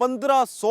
1500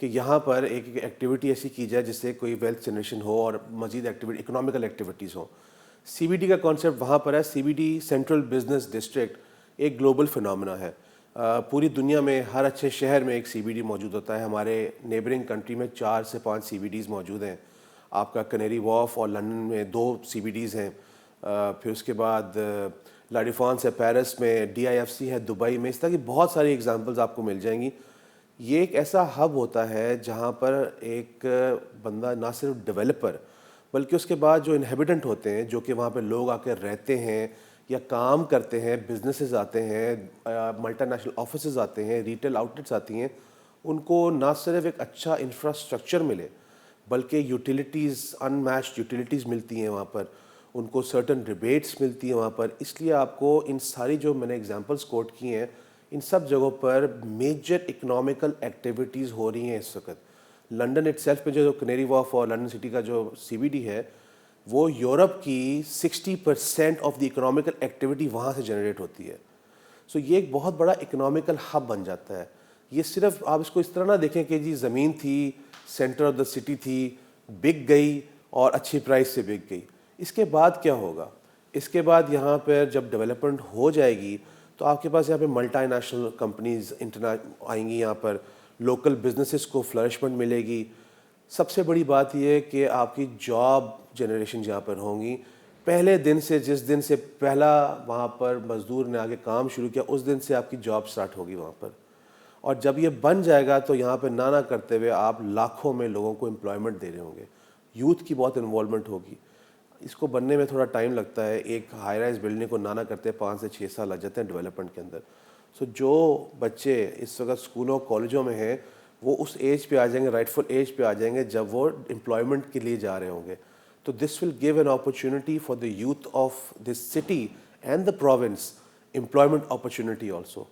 کہ یہاں پر ایک ایکٹیویٹی ایسی کی جائے جس سے کوئی ویلتھ جنریشن ہو اور مزید ایکٹیویٹی اکنامیکل ایکٹیویٹیز ہوں. سی بی ڈی کا کانسیپٹ وہاں پر ہے. C B D central business district ایک گلوبل فنامنا ہے. پوری دنیا میں ہر اچھے شہر میں ایک سی بی ڈی موجود ہوتا ہے. ہمارے نیبرنگ کنٹری میں 4 سے 5 سی بی ڈیز موجود ہیں. آپ کا کنیری وارف اور لندن میں 2 سی بی ڈیز ہیں. پھر اس کے بعد لا ڈیفانس ہے پیرس میں, ڈی آئی ایف سی ہے دبئی میں. اس طرح کی بہت ساری ایگزامپلز آپ کو مل جائیں گی. یہ ایک ایسا ہب ہوتا ہے جہاں پر ایک بندہ نہ صرف ڈیولپر بلکہ اس کے بعد جو انہیبیٹنٹ ہوتے ہیں, جو کہ وہاں پہ لوگ آ کے رہتے ہیں یا کام کرتے ہیں, بزنسز آتے ہیں, ملٹی نیشنل آفیسز آتے ہیں, ریٹیل آؤٹلیٹس آتی ہیں, ان کو نہ صرف ایک اچھا انفراسٹرکچر ملے بلکہ یوٹیلیٹیز, ان میچڈ یوٹیلیٹیز ملتی ہیں وہاں پر, ان کو سرٹن ریبیٹس ملتی ہیں وہاں پر. اس لیے آپ کو ان ساری جو میں نے ایگزامپلس کوٹ کی ہیں, ان سب جگہوں پر میجر اکنامیکل ایکٹیویٹیز ہو رہی ہیں اس وقت. لنڈن اٹ سیلف میں جو کنیری وارف اور لنڈن سٹی کا جو سی بی ڈی ہے وہ یورپ کی 60% آف دی اکنامیکل ایکٹیویٹی وہاں سے جنریٹ ہوتی ہے. سو یہ ایک بہت بڑا اکنامیکل ہب بن جاتا ہے. یہ صرف آپ اس کو اس طرح نہ دیکھیں کہ جی زمین تھی, سینٹر آف دا سٹی تھی, بک گئی اور اچھی پرائس سے بک گئی. اس کے بعد کیا ہوگا؟ اس کے بعد یہاں پہ جب ڈیولپمنٹ ہو جائے گی تو آپ کے پاس یہاں پہ ملٹی نیشنل کمپنیز آئیں گی, یہاں پر لوکل بزنسز کو فلرشمنٹ ملے گی. سب سے بڑی بات یہ ہے کہ آپ کی جاب جنریشن جہاں پر ہوں گی, پہلے دن سے, جس دن سے پہلا وہاں پر مزدور نے آگے کام شروع کیا اس دن سے آپ کی جاب سٹارٹ ہوگی وہاں پر. اور جب یہ بن جائے گا تو یہاں پہ نہ کرتے ہوئے آپ لاکھوں میں لوگوں کو امپلائمنٹ دے رہے ہوں گے. یوتھ کی بہت انوالومنٹ ہوگی. اس کو بننے میں تھوڑا ٹائم لگتا ہے. ایک ہائی رائز بلڈنگ کو نہ کرتے 5 سے 6 سال لگ جاتے ہیں ڈیولپمنٹ کے اندر. سو جو بچے اس وقت اسکولوں کالجوں میں ہیں وہ اس ایج پہ آ جائیں گے, رائٹ فل ایج پہ آ جائیں گے جب وہ امپلائمنٹ کے لیے جا رہے ہوں گے. تو this will give an opportunity for the youth of this city and the province employment opportunity also.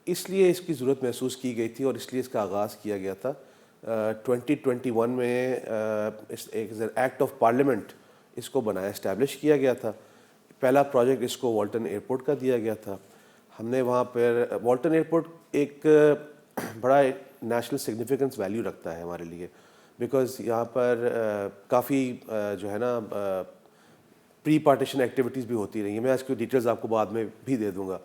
اس لیے اس کی ضرورت محسوس کی گئی تھی اور اس لیے اس کا آغاز کیا گیا تھا. 2021 میں ایک ایکٹ آف پارلیمنٹ اس کو بنایا, اسٹیبلش کیا گیا تھا. پہلا پروجیکٹ اس کو والٹن ایئرپورٹ کا دیا گیا تھا. ہم نے وہاں پر والٹن ایئرپورٹ ایک بڑا نیشنل سگنیفیکنس ویلیو رکھتا ہے ہمارے لیے, بیکاز یہاں پر کافی جو ہے نا پری پارٹیشن ایکٹیویٹیز بھی ہوتی رہی ہیں. میں اس کی ڈیٹیلز آپ کو بعد میں بھی دے دوں گا.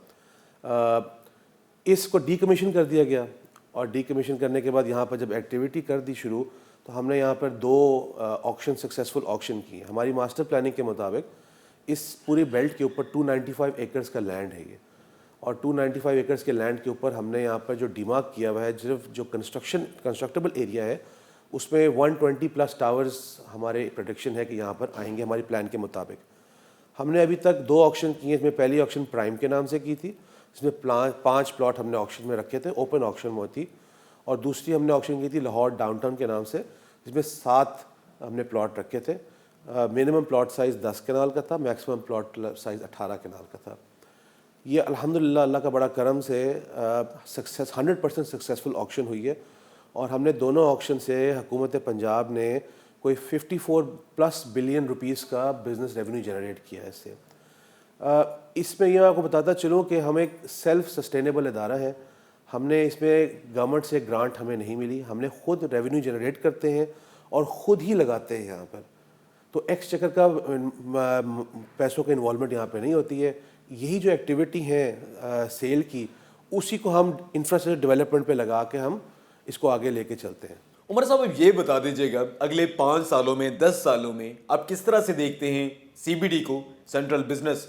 اس کو ڈی کمیشن کر دیا گیا اور ڈی کمیشن کرنے کے بعد یہاں پر جب ایکٹیویٹی کر دی شروع تو ہم نے یہاں پر 2 آکشن سکسیزفل آکشن کی. ہماری ماسٹر پلاننگ کے مطابق اس پوری بیلٹ کے اوپر 295 ایکڑز کا لینڈ ہے یہ, اور 295 ایکڑز کے لینڈ کے اوپر ہم نے یہاں پر جو ڈیمارک کیا ہوا ہے, صرف جو کنسٹرکٹیبل ایریا ہے اس میں 120+ ٹاورز ہمارے پروڈکشن ہے کہ یہاں پر آئیں گے ہماری پلان کے مطابق. ہم نے ابھی تک 2 آکشن کیے. اس میں پہلی آکشن پرائم کے نام سے کی تھی, اس میں 5 پلاٹ ہم نے آکشن میں رکھے تھے, اوپن آکشن میں تھی. اور دوسری ہم نے آکشن کی تھی لاہور ڈاؤن ٹاؤن کے نام سے, جس میں 7 ہم نے پلاٹ رکھے تھے. منیمم پلاٹ سائز 10 کنال کا تھا, میکسیمم پلاٹ سائز 18 کنال کا تھا. یہ الحمدللہ اللہ کا بڑا کرم سے 100% سکسیزفل آکشن ہوئی ہے, اور ہم نے دونوں آکشن سے حکومت پنجاب نے کوئی 54+ بلین روپیز کا بزنس ریونیو جنریٹ کیا ہے اس سے. اس میں یہ آپ کو بتاتا چلوں کہ ہم ایک سیلف سسٹینیبل ادارہ ہے. ہم نے اس میں گورنمنٹ سے گرانٹ ہمیں نہیں ملی, ہم نے خود ریونیو جنریٹ کرتے ہیں اور خود ہی لگاتے ہیں یہاں پر. تو ایکس چکر کا پیسوں کا انوالومنٹ یہاں پہ نہیں ہوتی ہے. یہی جو ایکٹیویٹی ہیں سیل کی, اسی کو ہم انفراسٹرکچر ڈیولپمنٹ پہ لگا کے ہم اس کو آگے لے کے چلتے ہیں. عمر صاحب اب یہ بتا دیجیے گا اگلے 5 سالوں میں 10 سالوں میں آپ کس طرح سے دیکھتے ہیں سی بی ڈی کو, سینٹرل بزنس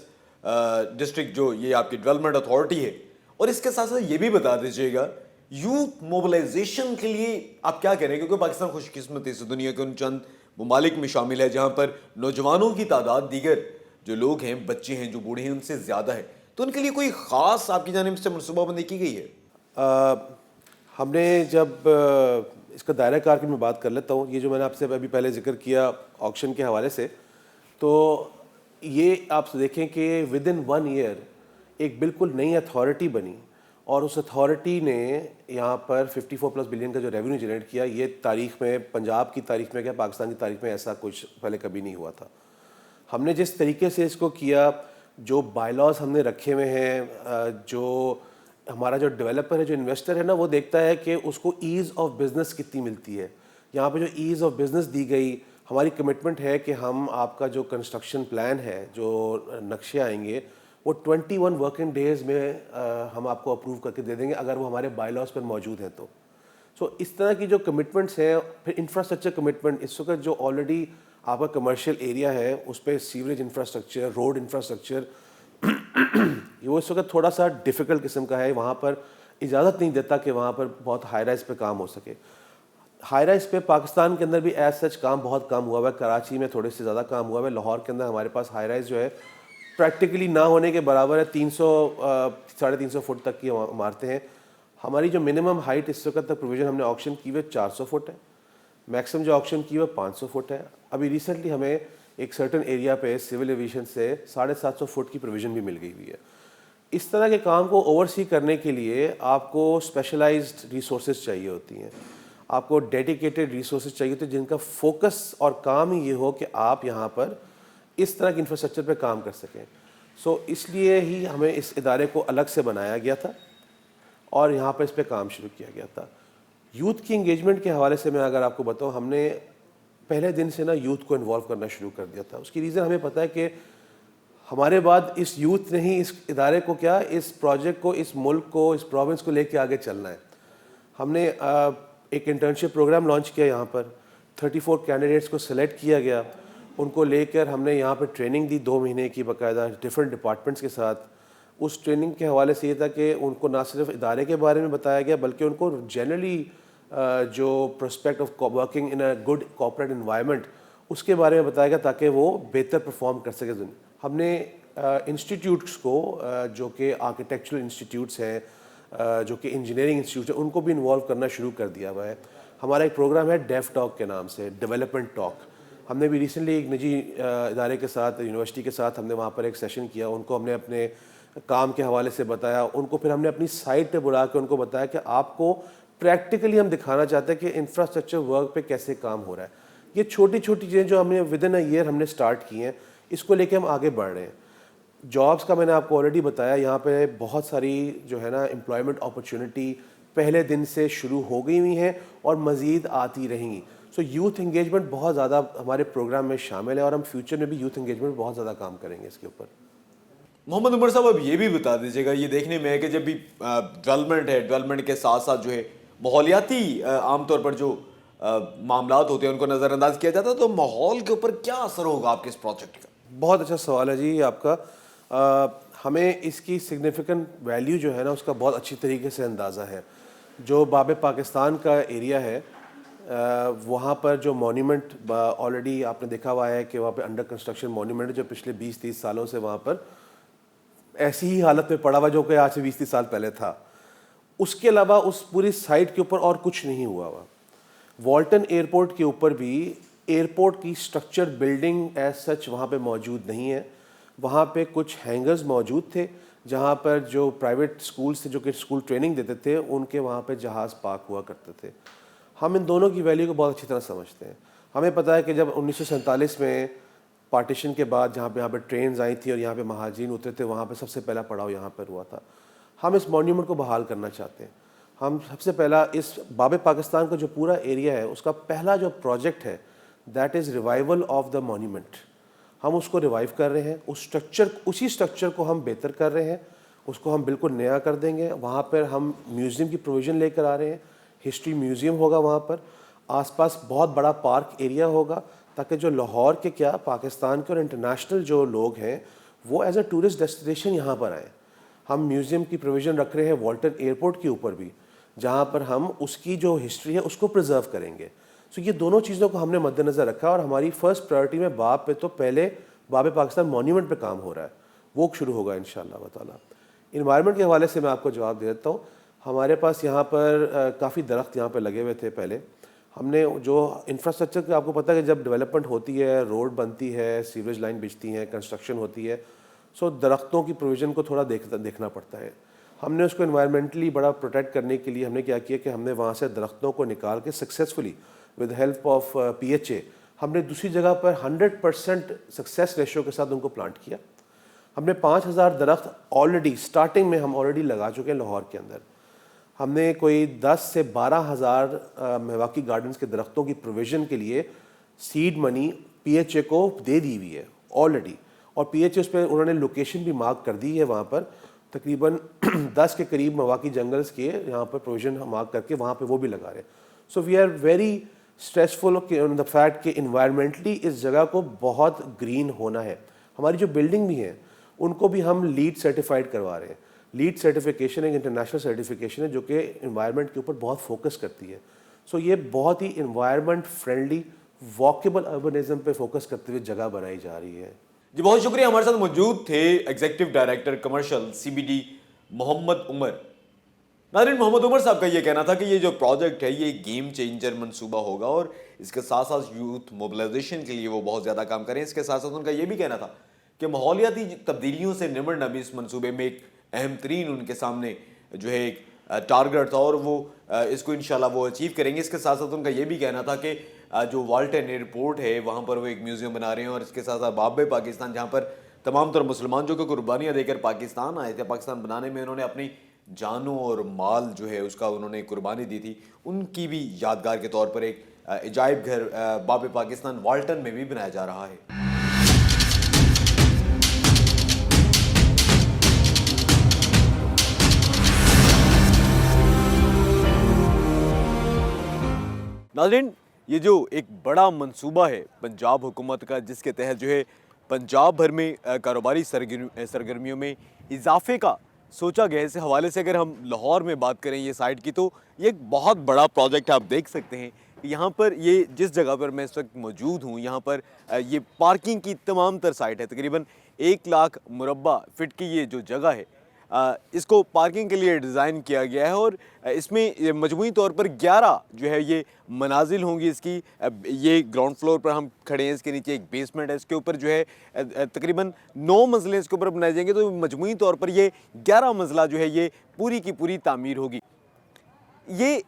ڈسٹرکٹ جو یہ آپ کی ڈیولپمنٹ اتھارٹی ہے, اور اس کے ساتھ ساتھ یہ بھی بتا دیجیے گا یوتھ موبلائزیشن کے لیے آپ کیا کہہ رہے ہیں, کیونکہ پاکستان خوش قسمتی سے دنیا کے ان چند ممالک میں شامل ہے جہاں پر نوجوانوں کی تعداد دیگر جو لوگ ہیں, بچے ہیں, جو بوڑھے ہیں, ان سے زیادہ ہے. تو ان کے لیے کوئی خاص آپ کی جانب سے منصوبہ بندی کی گئی ہے؟ ہم نے جب اس کا دائرہ کار کی میں بات کر لیتا ہوں, یہ جو میں نے آپ سے ابھی پہلے ذکر کیا آکشن کے حوالے سے, تو یہ آپ دیکھیں کہ ود ان 1 ایئر ایک بالکل نئی اتھارٹی بنی, اور اس اتھارٹی نے یہاں پر 54+ بلین کا جو ریونیو جنریٹ کیا. یہ تاریخ میں, پنجاب کی تاریخ میں, کیا پاکستان کی تاریخ میں ایسا کچھ پہلے کبھی نہیں ہوا تھا. ہم نے جس طریقے سے اس کو کیا, جو بائی لاز ہم نے رکھے ہوئے ہیں, جو ہمارا جو ڈیولپر ہے, جو انویسٹر ہے نا, وہ دیکھتا ہے کہ اس کو ایز آف بزنس کتنی ملتی ہے. یہاں پہ جو ایز آف بزنس دی گئی, ہماری کمٹمنٹ ہے کہ ہم آپ کا جو کنسٹرکشن پلان ہے, جو نقشے آئیں گے, وہ 21 ورکنگ ڈیز میں ہم آپ کو اپروو کر کے دے دیں گے اگر وہ ہمارے بائی لاس پر موجود ہیں تو. سو اس طرح کی جو کمٹمنٹس ہیں. پھر انفراسٹرکچر کمٹمنٹ, اس وقت جو آلریڈی آپ کا کمرشل ایریا ہے اس پہ سیوریج انفراسٹرکچر, روڈ انفراسٹرکچر, وہ اس وقت تھوڑا سا ڈیفیکلٹ قسم کا ہے. وہاں پر اجازت نہیں دیتا کہ وہاں پر بہت ہائی رائز پہ کام ہو سکے. ہائی رائز پہ پاکستان کے اندر بھی ایز سچ کام بہت کم ہوا ہوا ہے. کراچی میں تھوڑے سے زیادہ کام ہوا ہوا ہے. لاہور کے اندر ہمارے پاس ہائی رائز جو ہے پریکٹیکلی نہ ہونے کے برابر ہے. 300-350 فٹ تک کی عمارتیں ہیں. ہماری جو منیمم ہائٹ اس وقت تک پروویژن ہم نے آکشن کی ہوئے 400 فٹ ہے. میکسیمم جو آکشن کی ہوئے 500 فٹ ہے. ابھی ریسنٹلی ہمیں ایک سرٹن ایریا پہ سول ایویشن سے 750 فٹ کی پروویژن بھی مل گئی ہوئی ہے. اس طرح کے کام کو اوور سی کرنے کے لیے آپ کو اسپیشلائزڈ ریسورسز چاہیے ہوتی ہیں, آپ کو ڈیڈیکیٹڈ ریسورسز چاہیے ہوتے ہیں جن کا فوکس اور کام ہی یہ ہو کہ آپ یہاں پر اس طرح کی انفراسٹرکچر پہ کام کر سکیں. سو اس لیے ہی ہمیں اس ادارے کو الگ سے بنایا گیا تھا اور یہاں پہ اس پہ کام شروع کیا گیا تھا. یوتھ کی انگیجمنٹ کے حوالے سے میں اگر آپ کو بتاؤں, ہم نے پہلے دن سے نا یوتھ کو انوالو کرنا شروع کر دیا تھا. اس کی ریزن ہمیں پتہ ہے کہ ہمارے بعد اس یوتھ نے ہی اس ادارے کو کیا, اس پروجیکٹ کو, اس ملک کو, اس پروونس کو لے کے آگے چلنا ہے. ہم نے ایک انٹرنشپ پروگرام لانچ کیا. یہاں پر 34 کینڈیڈیٹس کو سلیکٹ کیا گیا. ان کو لے کر ہم نے یہاں پہ ٹریننگ دی 2 مہینے کی باقاعدہ ڈفرینٹ ڈپارٹمنٹس کے ساتھ. اس ٹریننگ کے حوالے سے یہ تھا کہ ان کو نہ صرف ادارے کے بارے میں بتایا گیا بلکہ ان کو جنرلی جو prospect of working in a good corporate environment اس کے بارے میں بتایا گیا تاکہ وہ بہتر پرفارم کر سکے. ہم نے انسٹیٹیوٹس کو جو کہ آرکیٹیکچرل انسٹیٹیوٹس ہیں, جو کہ انجینئرنگ انسٹیٹیوٹس ہیں, ان کو بھی انوالو کرنا شروع کر دیا ہوا ہے. ہمارا ایک پروگرام ہے ڈیف ٹاک کے نام سے, ڈیولپمنٹ ٹاک. ہم نے بھی ریسنٹلی ایک نجی ادارے کے ساتھ, یونیورسٹی کے ساتھ ہم نے وہاں پر ایک سیشن کیا. ان کو ہم نے اپنے کام کے حوالے سے بتایا. ان کو پھر ہم نے اپنی سائٹ پہ بلا کے ان کو بتایا کہ آپ کو پریکٹیکلی ہم دکھانا چاہتے ہیں کہ انفراسٹرکچر ورک پہ کیسے کام ہو رہا ہے. یہ چھوٹی چھوٹی چیزیں جو ہم نے ود ان اے ایئر ہم نے اسٹارٹ کی ہیں, اس کو لے کے ہم آگے بڑھ رہے ہیں. جابس کا میں نے آپ کو آلریڈی بتایا, یہاں پہ بہت ساری جو ہے نا امپلائمنٹ اپرچونٹی پہلے دن سے شروع ہو گئی ہوئی ہیں اور مزید آتی رہیں گی. سو یوتھ انگیجمنٹ بہت زیادہ ہمارے پروگرام میں شامل ہے اور ہم فیوچر میں بھی یوتھ انگیجمنٹ بہت زیادہ کام کریں گے اس کے اوپر. محمد عمر صاحب, اب یہ بھی بتا دیجیے گا, یہ دیکھنے میں ہے کہ جب بھی ڈیولپمنٹ ہے, ڈیولپمنٹ کے ساتھ ساتھ جو ہے ماحولیاتی عام طور پر جو معاملات ہوتے ہیں ان کو نظر انداز کیا جاتا ہے, تو ماحول کے اوپر کیا اثر ہوگا آپ کے اس پروجیکٹ کا؟ بہت اچھا سوال ہے جی آپ کا. ہمیں اس کی سگنیفیکنٹ ویلیو جو ہے نا اس کا بہت اچھی طریقے سے اندازہ ہے. جو باب پاکستان کا ایریا ہے وہاں پر جو مونیومنٹ آلریڈی آپ نے دیکھا ہوا ہے کہ وہاں پہ انڈر کنسٹرکشن مونیومنٹ جو پچھلے 20-30 سالوں سے وہاں پر ایسی ہی حالت میں پڑا ہوا جو کہ آج سے 20-30 سال پہلے تھا. اس کے علاوہ اس پوری سائٹ کے اوپر اور کچھ نہیں ہوا ہوا. والٹن ایئرپورٹ کے اوپر بھی ایئرپورٹ کی سٹرکچر بلڈنگ ایز سچ وہاں پہ موجود نہیں ہے. وہاں پہ کچھ ہینگرز موجود تھے جہاں پر جو پرائیویٹ اسکولس تھے جو کہ اسکول ٹریننگ دیتے تھے ان کے وہاں پہ جہاز پارک ہوا کرتے تھے. ہم ان دونوں کی ویلیو کو بہت اچھی طرح سمجھتے ہیں. ہمیں پتہ ہے کہ جب 1947 میں پارٹیشن کے بعد جہاں پہ ٹرینز آئی تھیں اور یہاں پہ مہاجرین اترے تھے, وہاں پہ سب سے پہلا پڑاؤ یہاں پر ہوا تھا. ہم اس مونیومنٹ کو بحال کرنا چاہتے ہیں. ہم سب سے پہلا اس باب پاکستان کا جو پورا ایریا ہے اس کا پہلا جو پروجیکٹ ہے that is revival of the monument. ہم اس کو ریوائیو کر رہے ہیں. اسی اسٹرکچر کو ہم بہتر کر رہے ہیں, اس کو ہم بالکل نیا کر دیں گے. وہاں پر ہم میوزیم کی پروویژن لے کر آ رہے ہیں. ہسٹری میوزیم ہوگا وہاں پر, آس پاس بہت بڑا پارک ایریا ہوگا تاکہ جو لاہور کے کیا پاکستان کے اور انٹرنیشنل جو لوگ ہیں وہ ایز اے ٹورسٹ ڈیسٹینیشن یہاں پر آئیں. ہم میوزیم کی پروویژن رکھ رہے ہیں والٹن ایئرپورٹ کے اوپر بھی, جہاں پر ہم اس کی جو ہسٹری ہے اس کو پرزرو کریں گے. سو یہ دونوں چیزوں کو ہم نے مد نظر رکھا اور ہماری فرسٹ پرائرٹی میں باب پہ تو پہلے باب پاکستان مونیومنٹ پہ کام ہو رہا ہے, وہ شروع ہوگا انشاءاللہ تعالیٰ. انوائرمنٹ کے حوالے سے میں آپ کو جواب دے دیتا ہوں. ہمارے پاس یہاں پر کافی درخت یہاں پہ لگے ہوئے تھے پہلے. ہم نے جو انفراسٹرکچر کا آپ کو پتہ ہے کہ جب ڈیولپمنٹ ہوتی ہے, روڈ بنتی ہے, سیوریج لائن بچتی ہیں, کنسٹرکشن ہوتی ہے, سو درختوں کی پروویژن کو تھوڑا دیکھنا پڑتا ہے. ہم نے اس کو انوائرمنٹلی بڑا پروٹیکٹ کرنے کے لیے ہم نے کیا کیا کہ ہم نے وہاں سے درختوں کو نکال کے successfully with help of PHA ہم نے دوسری جگہ پر 100% سکسیس ریشو کے ساتھ ان کو پلانٹ کیا. ہم نے 5,000 درخت آلریڈی اسٹارٹنگ میں ہم آلریڈی لگا چکے ہیں لاہور کے اندر. ہم نے کوئی 10 سے 12,000 میواکی گارڈنز کے درختوں کی پروویژن کے لیے sad money P H A کو دے دی ہوئی ہے آلریڈی, اور پی ایچ اے اس پہ انہوں نے لوکیشن بھی مارک کر دی ہے. وہاں پر تقریباً 10 کے قریب میواکی جنگلز کے یہاں پر پروویژن مارک کر کے وہاں پہ وہ بھی لگا رہے ہیں. So we are very stressful on the fact کہ انوائرمنٹلی اس جگہ کو بہت گرین ہونا ہے. ہماری جو بلڈنگ بھی ہیں ان کو بھی ہم لیڈ سرٹیفائڈ کروا رہے ہیں. لیڈ سرٹیفکیشن ایک انٹرنیشنل سرٹیفکیشن ہے جو کہ انوائرمنٹ کے اوپر بہت فوکس کرتی ہے. سو یہ بہت ہی انوائرمنٹ فرینڈلی واکیبل اربنزم پہ فوکس کرتے ہوئے جگہ بنائی جا رہی ہے. جی بہت شکریہ. ہمارے ساتھ موجود تھے executive director commercial CBD Muhammad Umar. ناظرین, محمد عمر صاحب کا یہ کہنا تھا کہ یہ جو پروجیکٹ ہے یہ گیم چینجر منصوبہ ہوگا اور اس کے ساتھ ساتھ یوتھ موبلائزیشن کے لیے وہ بہت زیادہ کام کریں. اس کے ساتھ ساتھ ان کا یہ بھی کہنا تھا کہ ماحولیاتی تبدیلیوں سے نمٹنا بھی اس منصوبے میں ایک اہم ترین ان کے سامنے جو ہے ایک ٹارگٹ تھا اور وہ اس کو انشاءاللہ وہ اچیو کریں گے. اس کے ساتھ ساتھ ان کا یہ بھی کہنا تھا کہ جو والٹن ایئرپورٹ ہے وہاں پر وہ ایک میوزیم بنا رہے ہیں اور اس کے ساتھ ساتھ باب پاکستان جہاں پر تمام تر مسلمان جو کہ قربانیاں دے کر پاکستان آئے تھے, پاکستان بنانے میں انہوں نے اپنی جانوں اور مال جو ہے اس کا انہوں نے قربانی دی تھی, ان کی بھی یادگار کے طور پر ایک عجائب گھر باب پاکستان والٹن میں بھی بنایا جا رہا ہے. ناظرین, یہ جو ایک بڑا منصوبہ ہے پنجاب حکومت کا جس کے تحت جو ہے پنجاب بھر میں کاروباری سرگرمیوں میں اضافے کا سوچا گیا ہے, اس حوالے سے اگر ہم لاہور میں بات کریں یہ سائٹ کی تو یہ ایک بہت بڑا پروجیکٹ ہے. آپ دیکھ سکتے ہیں یہاں پر یہ جس جگہ پر میں اس وقت موجود ہوں یہاں پر یہ پارکنگ کی تمام تر سائٹ ہے. تقریباً 1 لاکھ مربع فٹ کی یہ جو جگہ ہے اس کو پارکنگ کے لیے ڈیزائن کیا گیا ہے اور اس میں مجموعی طور پر 11 جو ہے یہ منازل ہوں گی. اس کی یہ گراؤنڈ فلور پر ہم کھڑے ہیں, اس کے نیچے ایک بیسمنٹ ہے, اس کے اوپر جو ہے تقریباً 9 منزلیں اس کے اوپر بنائی جائیں گے, تو مجموعی طور پر یہ 11 منزلہ جو ہے یہ پوری کی پوری تعمیر ہوگی. یہ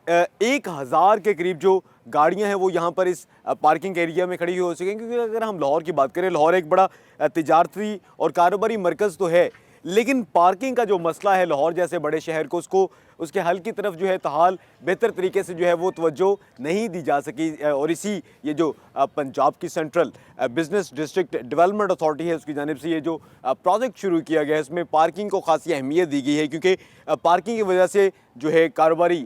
1000 کے قریب جو گاڑیاں ہیں وہ یہاں پر اس پارکنگ ایریا میں کھڑی ہو سکیں, کیونکہ اگر ہم لاہور کی بات کریں, لاہور ایک بڑا تجارتی اور کاروباری مرکز تو ہے, لیکن پارکنگ کا جو مسئلہ ہے لاہور جیسے بڑے شہر کو اس کے حل کی طرف جو ہے تاحال بہتر طریقے سے جو ہے وہ توجہ نہیں دی جا سکی. اور اسی یہ جو پنجاب کی central business district development authority ہے اس کی جانب سے یہ جو پروجیکٹ شروع کیا گیا ہے اس میں پارکنگ کو خاصی اہمیت دی گئی ہے, کیونکہ پارکنگ کی وجہ سے جو ہے کاروباری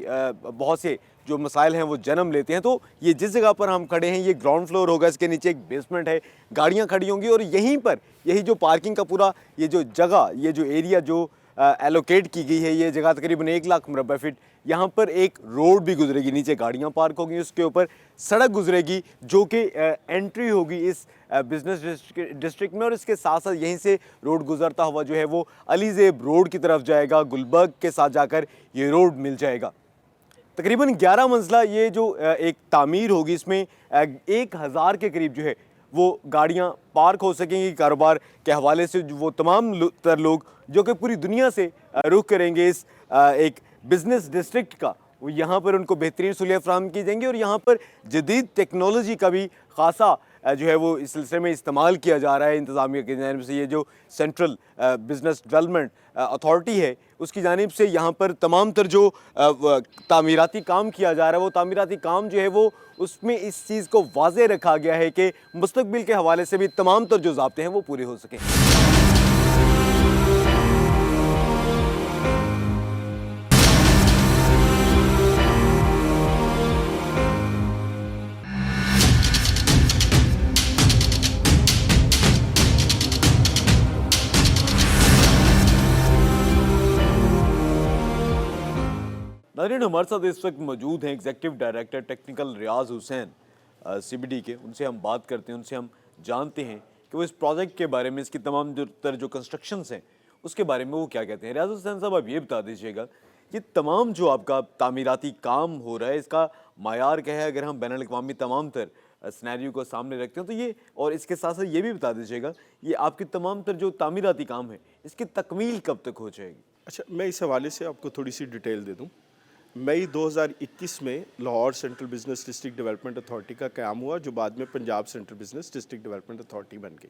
بہت سے جو مسائل ہیں وہ جنم لیتے ہیں. تو یہ جس جگہ پر ہم کھڑے ہیں یہ گراؤنڈ فلور ہوگا, اس کے نیچے ایک بیسمنٹ ہے, گاڑیاں کھڑی ہوں گی اور یہیں پر یہی جو پارکنگ کا پورا یہ جو جگہ یہ جو ایریا جو ایلوکیٹ کی گئی ہے یہ جگہ تقریباً 1 لاکھ مربع فٹ, یہاں پر ایک روڈ بھی گزرے گی, نیچے گاڑیاں پارک ہوگی, اس کے اوپر سڑک گزرے گی جو کہ انٹری ہوگی اس بزنس ڈسٹرکٹ میں, اور اس کے ساتھ ساتھ یہیں سے روڈ گزرتا ہوا جو ہے وہ علی زیب روڈ کی طرف جائے گا, گلبرگ کے ساتھ جا کر یہ روڈ مل جائے گا. تقریباً 11 منزلہ یہ جو ایک تعمیر ہوگی اس میں 1000 کے قریب جو ہے وہ گاڑیاں پارک ہو سکیں گی. کاروبار کے حوالے سے وہ تمام تر لوگ جو کہ پوری دنیا سے رخ کریں گے اس ایک بزنس ڈسٹرکٹ کا, وہ یہاں پر ان کو بہترین سہولیات فراہم کی جائیں گی, اور یہاں پر جدید ٹیکنالوجی کا بھی خاصا جو ہے وہ اس سلسلے میں استعمال کیا جا رہا ہے انتظامیہ کی جانب سے. یہ جو سینٹرل بزنس ڈیولپمنٹ اتھارٹی ہے اس کی جانب سے یہاں پر تمام تر جو تعمیراتی کام کیا جا رہا ہے وہ تعمیراتی کام جو ہے وہ اس میں اس چیز کو واضح رکھا گیا ہے کہ مستقبل کے حوالے سے بھی تمام تر جو ضابطے ہیں وہ پورے ہو سکیں. ناظرین, ہمارے ساتھ اس وقت موجود ہیں ایگزیکٹو ڈائریکٹر ٹیکنیکل ریاض حسین CBD کے. ان سے ہم بات کرتے ہیں, ان سے ہم جانتے ہیں کہ وہ اس پروجیکٹ کے بارے میں, اس کی تمام جو کنسٹرکشنز ہیں اس کے بارے میں وہ کیا کہتے ہیں. ریاض حسین صاحب آپ یہ بتا دیجیے گا یہ تمام جو آپ کا تعمیراتی کام ہو رہا ہے اس کا معیار کیا ہے, اگر ہم بین الاقوامی تمام تر سینیریو کو سامنے رکھتے ہیں تو یہ, اور اس کے ساتھ ساتھ یہ بھی بتا دیجیے گا یہ آپ کے تمام تر جو تعمیراتی کام ہے اس کی تکمیل کب تک ہو جائے گی. اچھا, میں اس حوالے سے آپ کو تھوڑی سی ڈیٹیل دے دوں. مئی 2021 میں Lahore central business district development authority کا قیام ہوا جو بعد میں Punjab central business district development authority بن گئی.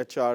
HR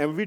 MV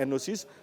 NOCs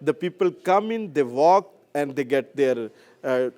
The people come in, they walk and they get their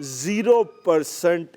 0%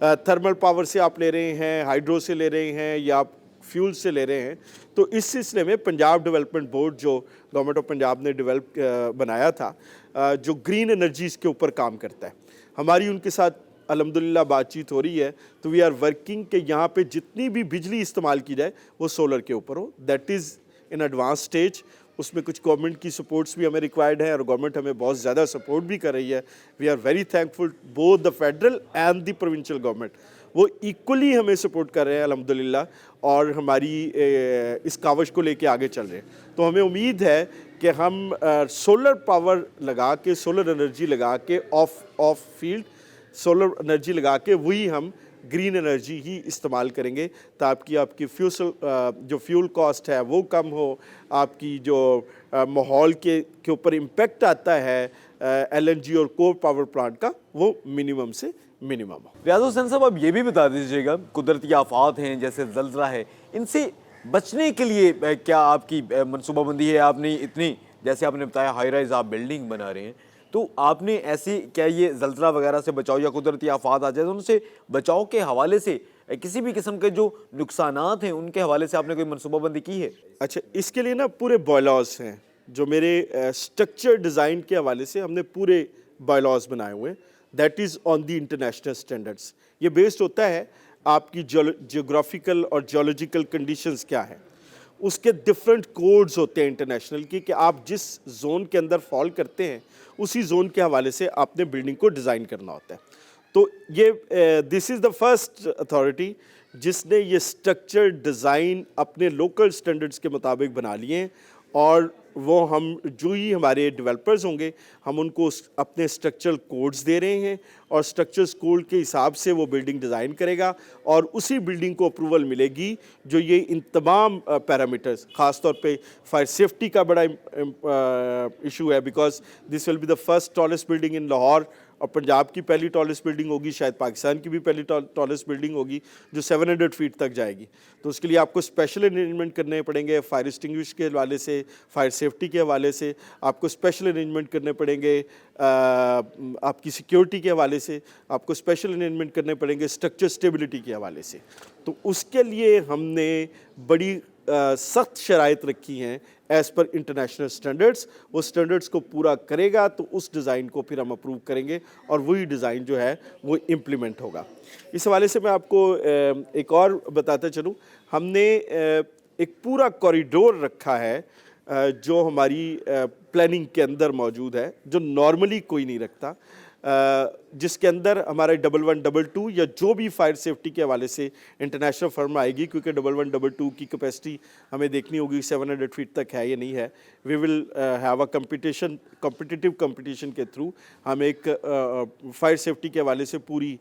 thermal power سے آپ لے رہے ہیں, ہائیڈرو سے لے رہے ہیں, یا آپ فیول سے لے رہے ہیں. تو اس سلسلے میں پنجاب ڈیولپمنٹ بورڈ جو گورنمنٹ آف پنجاب نے بنایا تھا, جو گرین انرجیز کے اوپر کام کرتا ہے, ہماری ان کے ساتھ الحمدللہ بات چیت ہو رہی ہے. تو وی آر ورکنگ کہ یہاں پہ جتنی بھی بجلی استعمال کی جائے وہ سولر کے اوپر ہو. That is in advance stage. اس میں کچھ گورنمنٹ کی سپورٹس بھی ہمیں ریکوائرڈ ہیں, اور گورنمنٹ ہمیں بہت زیادہ سپورٹ بھی کر رہی ہے. We are very thankful both the federal and the provincial government. وہ ایکولی ہمیں سپورٹ کر رہے ہیں الحمدللہ, اور ہماری اس کاوش کو لے کے آگے چل رہے ہیں. تو ہمیں امید ہے کہ ہم سولر پاور لگا کے, سولر انرجی لگا کے, آف فیلڈ سولر انرجی لگا کے وہی ہم گرین انرجی ہی استعمال کریں گے, تاکہ آپ کی جو فیول کاسٹ ہے وہ کم ہو, آپ کی جو ماحول کے اوپر امپیکٹ آتا ہے ایل این جی اور کول پاور پلانٹ کا, وہ منیمم سے منیمم ہو. ریاض حسین صاحب, اب یہ بھی بتا دیجیے گا, قدرتی آفات ہیں جیسے زلزلہ ہے, ان سے بچنے کے لیے کیا آپ کی منصوبہ بندی ہے؟ آپ نے اتنی, جیسے آپ نے بتایا ہائی رائز آپ بلڈنگ بنا رہے ہیں, تو آپ نے ایسی کیا یہ زلزلہ وغیرہ سے بچاؤ یا قدرتی آفات آ جائے تو ان سے بچاؤ کے حوالے سے کسی بھی قسم کے جو نقصانات ہیں ان کے حوالے سے آپ نے کوئی منصوبہ بندی کی ہے؟ اچھا, اس کے لیے نا پورے بائیلاز ہیں, جو میرے اسٹرکچر ڈیزائن کے حوالے سے ہم نے پورے بائیلاز بنائے ہوئے ہیں. That is on the international standards. یہ بیسڈ ہوتا ہے آپ کی جیوگرافیکل اور جیولوجیکل کنڈیشنز کیا ہیں, اس کے ڈفرینٹ کوڈز ہوتے ہیں انٹرنیشنل کی, کہ آپ جس زون کے اندر فال کرتے ہیں اسی زون کے حوالے سے آپ نے بلڈنگ کو ڈیزائن کرنا ہوتا ہے. تو یہ دس از دا فرسٹ اتھارٹی جس نے یہ اسٹرکچر ڈیزائن اپنے لوکل اسٹینڈرڈس کے مطابق بنا لیے ہیں, اور وہ ہم جو ہی ہمارے ڈیولپرز ہوں گے ہم ان کو اپنے اسٹرکچرل کوڈز دے رہے ہیں, اور اسٹرکچرز کوڈ کے حساب سے وہ بلڈنگ ڈیزائن کرے گا, اور اسی بلڈنگ کو اپروول ملے گی جو یہ ان تمام پیرامیٹرز, خاص طور پہ فائر سیفٹی کا بڑا ایشو ہے, because this will be the first tallest building in Lahore, اور پنجاب کی پہلی ٹالسٹ بلڈنگ ہوگی, شاید پاکستان کی بھی پہلی ٹالسٹ بلڈنگ ہوگی جو 700 فیٹ تک جائے گی. تو اس کے لیے آپ کو اسپیشل ارینجمنٹ کرنے پڑیں گے, فائر ایکسٹنگوش کے حوالے سے, فائر سیفٹی کے حوالے سے آپ کو اسپیشل ارینجمنٹ کرنے پڑیں گے, آپ کی سیکیورٹی کے حوالے سے آپ کو اسپیشل ارینجمنٹ کرنے پڑیں گے, اسٹرکچر اسٹیبلٹی کے حوالے سے. تو اس کے لیے ہم نے بڑی سخت شرائط رکھی ہیں ایز پر انٹرنیشنل اسٹینڈرڈس. وہ اسٹینڈرڈس کو پورا کرے گا تو اس ڈیزائن کو پھر ہم اپروو کریں گے, اور وہی ڈیزائن جو ہے وہ امپلیمنٹ ہوگا. اس حوالے سے میں آپ کو ایک اور بتاتا چلوں, ہم نے ایک پورا کوریڈور رکھا ہے جو ہماری پلاننگ کے اندر موجود ہے, جو نارملی کوئی نہیں رکھتا, جس کے اندر ہمارے 1122 یا جو بھی فائر سیفٹی کے حوالے سے انٹرنیشنل فرم آئے گی, کیونکہ 1122 کی کیپیسٹی ہمیں دیکھنی ہوگی 700 فیٹ تک ہے یا نہیں ہے. We will have a competitive competition کے تھرو ہم ایک فائر سیفٹی کے حوالے سے پوری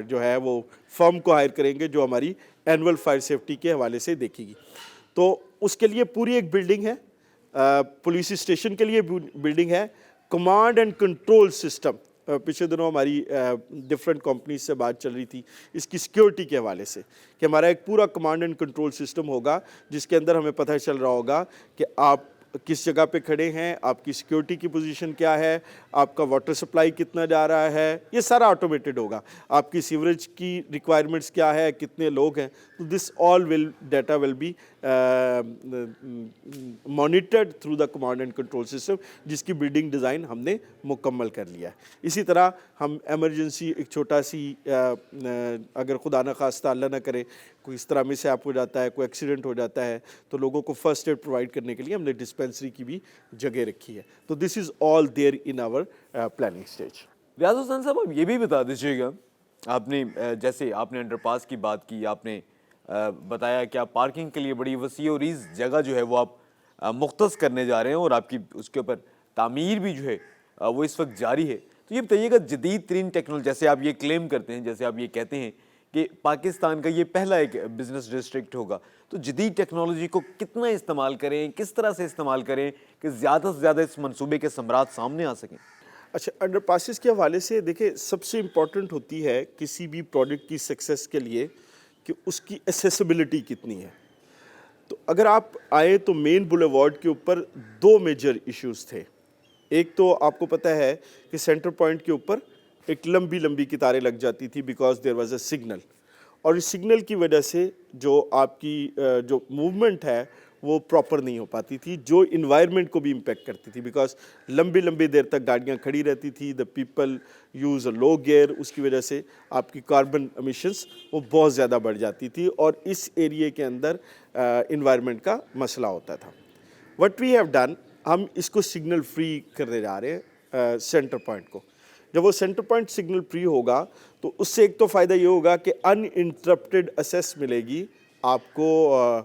جو ہے وہ فرم کو ہائر کریں گے جو ہماری اینول فائر سیفٹی کے حوالے سے دیکھے گی. تو اس کے لیے پوری ایک بلڈنگ ہے, پولیس اسٹیشن کے لیے بلڈنگ ہے, کمانڈ اینڈ کنٹرول سسٹم. پچھلے دنوں ہماری ڈفرینٹ کمپنیز سے بات چل رہی تھی اس کی سیکیورٹی کے حوالے سے, کہ ہمارا ایک پورا کمانڈ اینڈ کنٹرول سسٹم ہوگا جس کے اندر ہمیں پتہ چل رہا ہوگا کہ آپ کس جگہ پہ کھڑے ہیں, آپ کی سیکیورٹی کی پوزیشن کیا ہے, آپ کا واٹر سپلائی کتنا جا رہا ہے, یہ سارا آٹومیٹڈ ہوگا. آپ کی سیوریج کی ریکوائرمنٹس کیا ہے, کتنے لوگ ہیں. تو this all data will be monitored through the command and control system, جس کی بلڈنگ ڈیزائن ہم نے مکمل کر لیا ہے. اسی طرح ہم ایمرجنسی ایک چھوٹا سی اگر خدا نخواستہ اللہ نہ کرے کوئی اس طرح مس ایپ ہو جاتا ہے, کوئی ایکسیڈنٹ ہو جاتا ہے, تو لوگوں کو فرسٹ ایڈ پرووائڈ کرنے کے لیے ہم نے ڈسپینسری کی بھی جگہ رکھی ہے. تو this is all there in our planning stage. Riaz Hussain sahib, اب یہ بھی بتا دیجیے گا, آپ نے جیسے آپ نے انڈر پاس کی بات کی, آپ نے بتایا کہ آپ پارکنگ کے لیے بڑی وسیع و ریز جگہ جو ہے وہ آپ مختص کرنے جا رہے ہیں, اور آپ کی اس کے اوپر تعمیر بھی جو ہے وہ اس وقت جاری ہے. تو یہ بتائیے گا, جدید ترین ٹیکنالوجی, جیسے آپ یہ کلیم کرتے ہیں, جیسے آپ یہ کہتے ہیں کہ پاکستان کا یہ پہلا ایک بزنس ڈسٹرکٹ ہوگا, تو جدید ٹیکنالوجی کو کتنا استعمال کریں, کس طرح سے استعمال کریں کہ زیادہ سے زیادہ اس منصوبے کے ثمرات سامنے آ سکیں؟ اچھا, انڈر پاسز کے حوالے سے دیکھیں, سب سے امپورٹنٹ ہوتی ہے کسی بھی پروڈکٹ کی سکسیس کے لیے کہ اس کی ایسیسیبلٹی کتنی ہے. تو اگر آپ آئے تو مین بولیوارڈ کے اوپر 2 میجر ایشوز تھے. ایک تو آپ کو پتہ ہے کہ سینٹر پوائنٹ کے اوپر ایک لمبی لمبی قطاریں لگ جاتی تھی because there was a signal, اور اس سگنل کی وجہ سے جو آپ کی جو موومنٹ ہے وہ پراپر نہیں ہو پاتی تھی، جو انوائرمنٹ کو بھی امپیکٹ کرتی تھی بیکاز لمبی لمبی دیر تک گاڑیاں کھڑی رہتی تھی، the people use a low gear, اس کی وجہ سے آپ کی کاربن امیشنس وہ بہت زیادہ بڑھ جاتی تھی اور اس ایریے کے اندر انوائرمنٹ کا مسئلہ ہوتا تھا۔ وٹ وی ہیو ڈن، ہم اس کو سگنل فری کرنے جا رہے ہیں سینٹر پوائنٹ کو۔ جب وہ سینٹر پوائنٹ سگنل فری ہوگا تو اس سے ایک تو فائدہ یہ ہوگا کہ ان انٹرپٹیڈ اسیس ملے گی آپ کو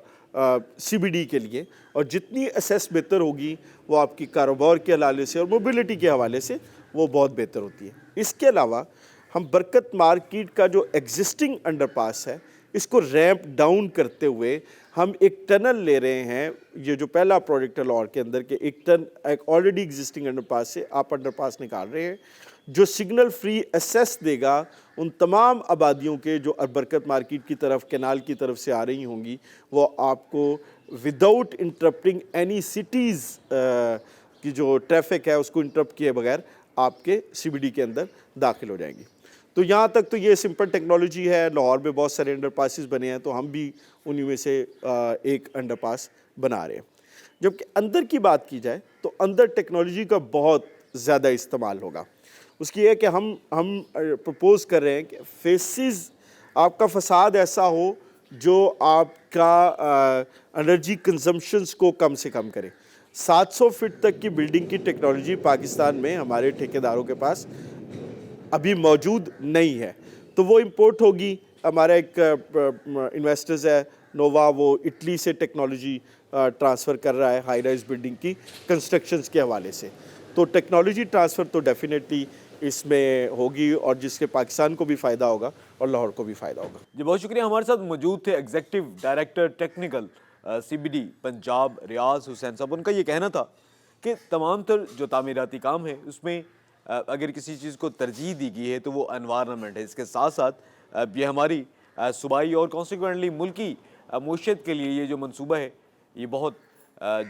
سی بی ڈی کے لیے، اور جتنی اسیس بہتر ہوگی وہ آپ کی کاروبار کے حوالے سے اور موبلٹی کے حوالے سے وہ بہت بہتر ہوتی ہے۔ اس کے علاوہ ہم برکت مارکیٹ کا جو ایگزسٹنگ انڈر پاس ہے اس کو ریمپ ڈاؤن کرتے ہوئے ہم ایک ٹنل لے رہے ہیں، یہ جو پہلا پروجیکٹ ہے لاہور کے اندر کہ ایک آلریڈی ایگزسٹنگ انڈر پاس سے آپ انڈر پاس نکال رہے ہیں جو سگنل فری ایسیس دے گا ان تمام آبادیوں کے جو برکت مارکیٹ کی طرف کینال کی طرف سے آ رہی ہوں گی، وہ آپ کو وداؤٹ انٹرپٹنگ اینی سٹیز کی جو ٹریفک ہے اس کو انٹرپٹ کیے بغیر آپ کے سی بی ڈی کے اندر داخل ہو جائیں گی۔ تو یہاں تک تو یہ سمپل ٹیکنالوجی ہے، لاہور میں بہت سارے انڈر پاسز بنے ہیں تو ہم بھی انہی میں سے ایک انڈر پاس بنا رہے ہیں۔ جبکہ اندر کی بات کی جائے تو اندر ٹیکنالوجی کا بہت زیادہ استعمال ہوگا۔ اس کی یہ کہ ہم پرپوز کر رہے ہیں کہ فیسز آپ کا فساد ایسا ہو جو آپ کا انرجی کنزمپشنز کو کم سے کم کرے۔ 700 فٹ تک کی بلڈنگ کی ٹیکنالوجی پاکستان میں ہمارے ٹھیکیداروں کے پاس ابھی موجود نہیں ہے، تو وہ امپورٹ ہوگی۔ ہمارا ایک انویسٹرز ہے نووا، وہ اٹلی سے ٹیکنالوجی ٹرانسفر کر رہا ہے ہائی رائز بلڈنگ کی کنسٹرکشنز کے حوالے سے، تو ٹیکنالوجی ٹرانسفر تو ڈیفینیٹلی اس میں ہوگی اور جس کے پاکستان کو بھی فائدہ ہوگا اور لاہور کو بھی فائدہ ہوگا۔ جی بہت شکریہ، ہمارے ساتھ موجود تھے executive director technical C B D Punjab Riaz Hussain sahib. ان کا یہ کہنا تھا کہ تمام تر جو تعمیراتی کام ہے اس میں اگر کسی چیز کو ترجیح دی گئی ہے تو وہ انوائرنمنٹ ہے، اس کے ساتھ ساتھ یہ ہماری صوبائی اور کانسیکوینٹلی ملکی معیشت کے لیے یہ جو منصوبہ ہے یہ بہت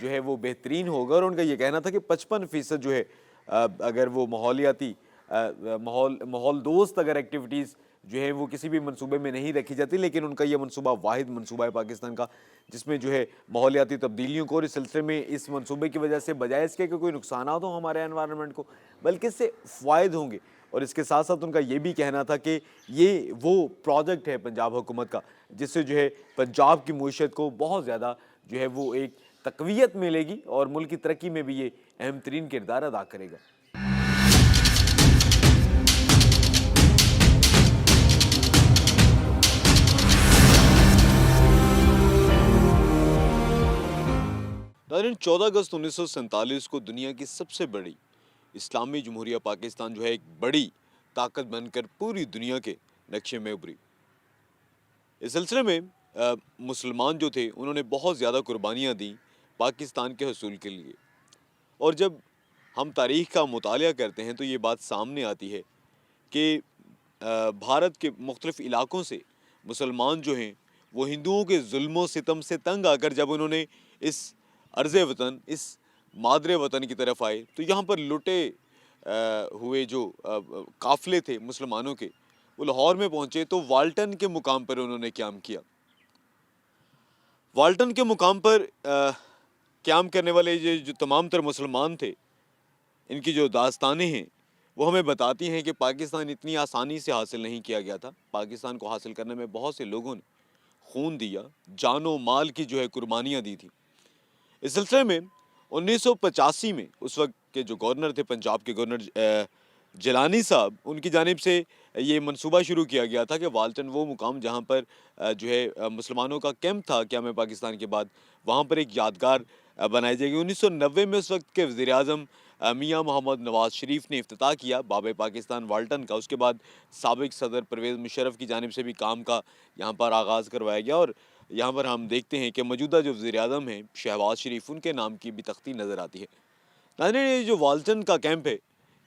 جو ہے وہ بہترین ہوگا۔ اور ان کا یہ کہنا تھا کہ 55% جو ہے اگر وہ ماحولیاتی ماحول دوست اگر ایکٹیویٹیز جو ہے وہ کسی بھی منصوبے میں نہیں رکھی جاتی، لیکن ان کا یہ منصوبہ واحد منصوبہ ہے پاکستان کا جس میں جو ہے ماحولیاتی تبدیلیوں کو اور اس سلسلے میں اس منصوبے کی وجہ سے بجائے اس کے کہ کوئی نقصانات ہوں ہمارے انوائرنمنٹ کو بلکہ اس سے فوائد ہوں گے۔ اور اس کے ساتھ ساتھ ان کا یہ بھی کہنا تھا کہ یہ وہ پروجیکٹ ہے پنجاب حکومت کا جس سے جو ہے پنجاب کی معیشت کو بہت زیادہ جو ہے وہ ایک تقویت ملے گی اور ملک کی ترقی میں بھی یہ اہم ترین کردار ادا کرے گا۔ ناظرین، 14 اگست 1947 کو دنیا کی سب سے بڑی اسلامی جمہوریہ پاکستان جو ہے ایک بڑی طاقت بن کر پوری دنیا کے نقشے میں ابھری۔ اس سلسلے میں مسلمان جو تھے انہوں نے بہت زیادہ قربانیاں دیں پاکستان کے حصول کے لیے، اور جب ہم تاریخ کا مطالعہ کرتے ہیں تو یہ بات سامنے آتی ہے کہ بھارت کے مختلف علاقوں سے مسلمان جو ہیں وہ ہندوؤں کے ظلم و ستم سے تنگ آ کر جب انہوں نے اس ارض وطن، اس مادر وطن کی طرف آئے تو یہاں پر لٹے ہوئے جو قافلے تھے مسلمانوں کے وہ لاہور میں پہنچے تو والٹن کے مقام پر انہوں نے قیام کیا۔ والٹن کے مقام پر قیام کرنے والے جو تمام تر مسلمان تھے ان کی جو داستانیں ہیں وہ ہمیں بتاتی ہیں کہ پاکستان اتنی آسانی سے حاصل نہیں کیا گیا تھا۔ پاکستان کو حاصل کرنے میں بہت سے لوگوں نے خون دیا، جان و مال کی جو ہے قربانیاں دی تھی۔ اس سلسلے میں 1985 میں اس وقت کے جو گورنر تھے پنجاب کے گورنر جیلانی صاحب، ان کی جانب سے یہ منصوبہ شروع کیا گیا تھا کہ والٹن وہ مقام جہاں پر جو ہے مسلمانوں کا کیمپ تھا قیام پاکستان کے بعد، وہاں پر ایک یادگار بنائی جائے گی۔ 1990 میں اس وقت کے وزیر اعظم میاں محمد نواز شریف نے افتتاح کیا باب پاکستان والٹن کا۔ اس کے بعد سابق صدر پرویز مشرف کی جانب سے بھی کام کا یہاں پر آغاز کروایا گیا، اور یہاں پر ہم دیکھتے ہیں کہ موجودہ جو وزیر اعظم ہیں شہباز شریف، ان کے نام کی بھی تختی نظر آتی ہے۔ ناظرین، یہ جو والٹن کا کیمپ ہے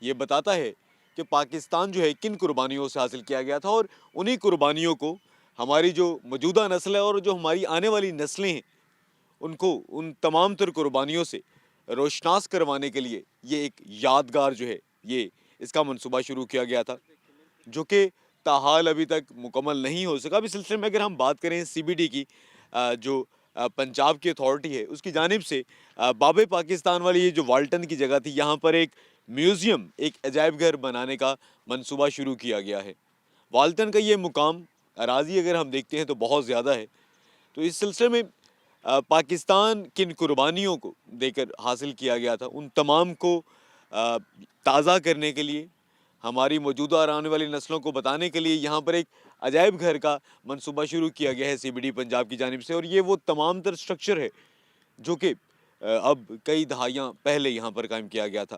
یہ بتاتا ہے کہ پاکستان جو ہے کن قربانیوں سے حاصل کیا گیا تھا، اور انہی قربانیوں کو ہماری جو موجودہ نسل ہے اور جو ہماری آنے والی نسلیں ہیں ان کو ان تمام تر قربانیوں سے روشناس کروانے کے لیے یہ ایک یادگار جو ہے یہ اس کا منصوبہ شروع کیا گیا تھا جو کہ تاحال ابھی تک مکمل نہیں ہو سکا. اب اس سلسلے میں اگر ہم بات کریں سی بی ڈی کی جو پنجاب کی اتھارٹی ہے اس کی جانب سے باب پاکستان والی یہ جو والٹن کی جگہ تھی یہاں پر ایک میوزیم ایک عجائب گھر بنانے کا منصوبہ شروع کیا گیا ہے. والٹن کا یہ مقام اراضی اگر ہم دیکھتے ہیں تو بہت زیادہ ہے. تو اس سلسلے میں پاکستان کن قربانیوں کو دے کر حاصل کیا گیا تھا ان تمام کو تازہ کرنے کے لیے ہماری موجودہ اور آنے والی نسلوں کو بتانے کے لیے یہاں پر ایک عجائب گھر کا منصوبہ شروع کیا گیا ہے سی بی ڈی پنجاب کی جانب سے. اور یہ وہ تمام تر سٹرکچر ہے جو کہ اب کئی دہائیاں پہلے یہاں پر قائم کیا گیا تھا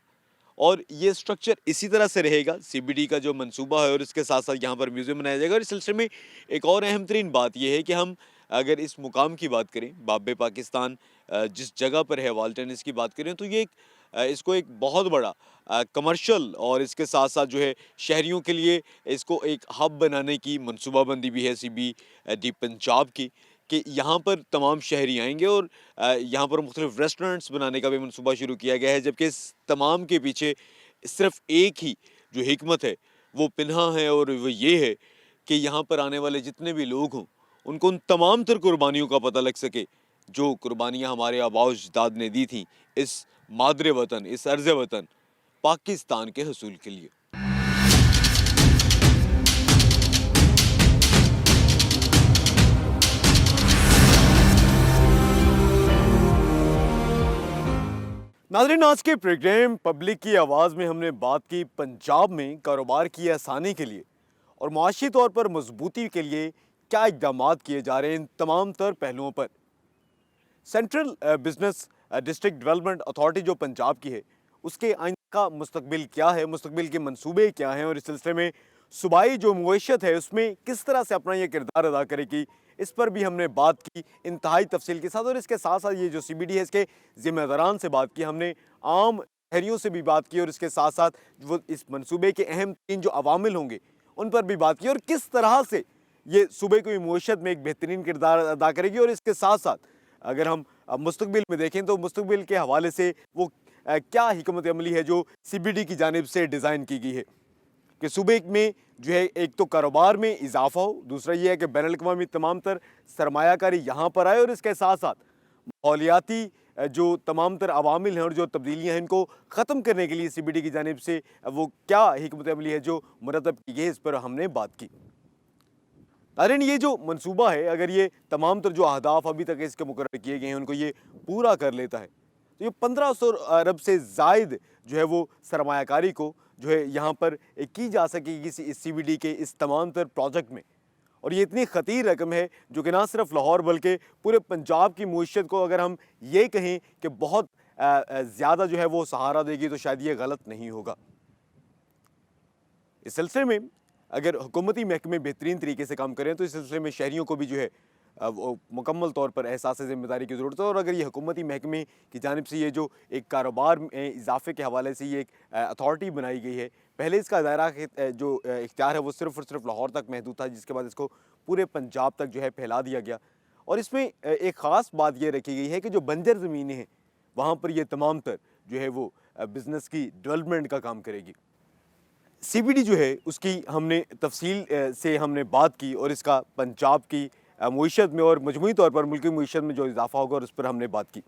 اور یہ سٹرکچر اسی طرح سے رہے گا. سی بی ڈی کا جو منصوبہ ہے اور اس کے ساتھ ساتھ یہاں پر میوزیم بنایا جائے گا. اور اس سلسلے میں ایک اور اہم ترین بات یہ ہے کہ ہم اگر اس مقام کی بات کریں باب پاکستان جس جگہ پر ہے والٹن اس کی بات کریں تو یہ اس کو ایک بہت بڑا کمرشل اور اس کے ساتھ ساتھ جو ہے شہریوں کے لیے اس کو ایک ہب بنانے کی منصوبہ بندی بھی ہے سی بی ڈی پنجاب کی کہ یہاں پر تمام شہری آئیں گے اور یہاں پر مختلف ریسٹورنٹس بنانے کا بھی منصوبہ شروع کیا گیا ہے. جبکہ اس تمام کے پیچھے صرف ایک ہی جو حکمت ہے وہ پنہاں ہے اور وہ یہ ہے کہ یہاں پر آنے والے جتنے بھی لوگ ہوں ان کو ان تمام تر قربانیوں کا پتہ لگ سکے جو قربانیاں ہمارے آباء و اجداد نے دی تھیں اس مادر وطن اس ارض وطن پاکستان کے حصول کے لیے. ناظرین آج کے پروگرام پبلک کی آواز میں ہم نے بات کی پنجاب میں کاروبار کی آسانی کے لیے اور معاشی طور پر مضبوطی کے لیے کیا اقدامات کیے جا رہے ہیں ان تمام تر پہلوؤں پر. Central business district development authority جو پنجاب کی ہے اس کے آئندہ کا مستقبل کیا ہے مستقبل کے منصوبے کیا ہیں اور اس سلسلے میں صوبائی جو معیشت ہے اس میں کس طرح سے اپنا یہ کردار ادا کرے گی اس پر بھی ہم نے بات کی انتہائی تفصیل کے ساتھ. اور اس کے ساتھ ساتھ یہ جو سی بی ڈی ہے اس کے ذمہ داران سے بات کی ہم نے عام شہریوں سے بھی بات کی اور اس کے ساتھ ساتھ وہ اس منصوبے کے اہم ترین جو عوامل ہوں گے ان پر بھی بات کی اور کس طرح سے یہ صوبے کی معیشت میں ایک بہترین کردار ادا کرے گی. اور اس کے ساتھ ساتھ اگر ہم مستقبل میں دیکھیں تو مستقبل کے حوالے سے وہ کیا حکمت عملی ہے جو سی بی ڈی کی جانب سے ڈیزائن کی گئی ہے کہ صوبے میں جو ہے ایک تو کاروبار میں اضافہ ہو, دوسرا یہ ہے کہ بین الاقوامی تمام تر سرمایہ کاری یہاں پر آئے اور اس کے ساتھ ساتھ ماحولیاتی جو تمام تر عوامل ہیں اور جو تبدیلیاں ہیں ان کو ختم کرنے کے لیے سی بی ڈی کی جانب سے وہ کیا حکمت عملی ہے جو مرتب کی گئی ہے اس پر ہم نے بات کی. ناظرین یہ جو منصوبہ ہے اگر یہ تمام تر جو اہداف ابھی تک اس کے مقرر کیے گئے ہیں ان کو یہ پورا کر لیتا ہے تو یہ 1500 ارب سے زائد جو ہے وہ سرمایہ کاری کو جو ہے یہاں پر کی جا سکے گی اس سی بی ڈی کے اس تمام تر پروجیکٹ میں. اور یہ اتنی خطیر رقم ہے جو کہ نہ صرف لاہور بلکہ پورے پنجاب کی معیشت کو اگر ہم یہ کہیں کہ بہت زیادہ جو ہے وہ سہارا دے گی تو شاید یہ غلط نہیں ہوگا. اس سلسلے میں اگر حکومتی محکمے بہترین طریقے سے کام کریں تو اس سلسلے میں شہریوں کو بھی جو ہے وہ مکمل طور پر احساس ذمہ داری کی ضرورت ہے. اور اگر یہ حکومتی محکمے کی جانب سے یہ جو ایک کاروبار میں اضافے کے حوالے سے یہ ایک اتھارٹی بنائی گئی ہے, پہلے اس کا دائرہ جو اختیار ہے وہ صرف اور صرف لاہور تک محدود تھا جس کے بعد اس کو پورے پنجاب تک جو ہے پھیلا دیا گیا. اور اس میں ایک خاص بات یہ رکھی گئی ہے کہ جو بنجر زمینیں ہیں وہاں پر یہ تمام تر جو ہے وہ بزنس کی ڈیولپمنٹ کا کام کرے گی. سی بی ڈی جو ہے اس کی ہم نے تفصیل سے ہم نے بات کی اور اس کا پنجاب کی معیشت میں اور مجموعی طور پر ملکی معیشت میں جو اضافہ ہوگا اور اس پر ہم نے بات کی.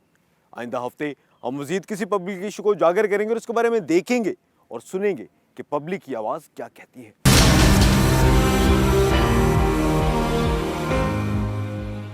آئندہ ہفتے ہم مزید کسی پبلک ایشو کو اجاگر کریں گے اور اس کے بارے میں دیکھیں گے اور سنیں گے کہ پبلک کی آواز کیا کہتی ہے.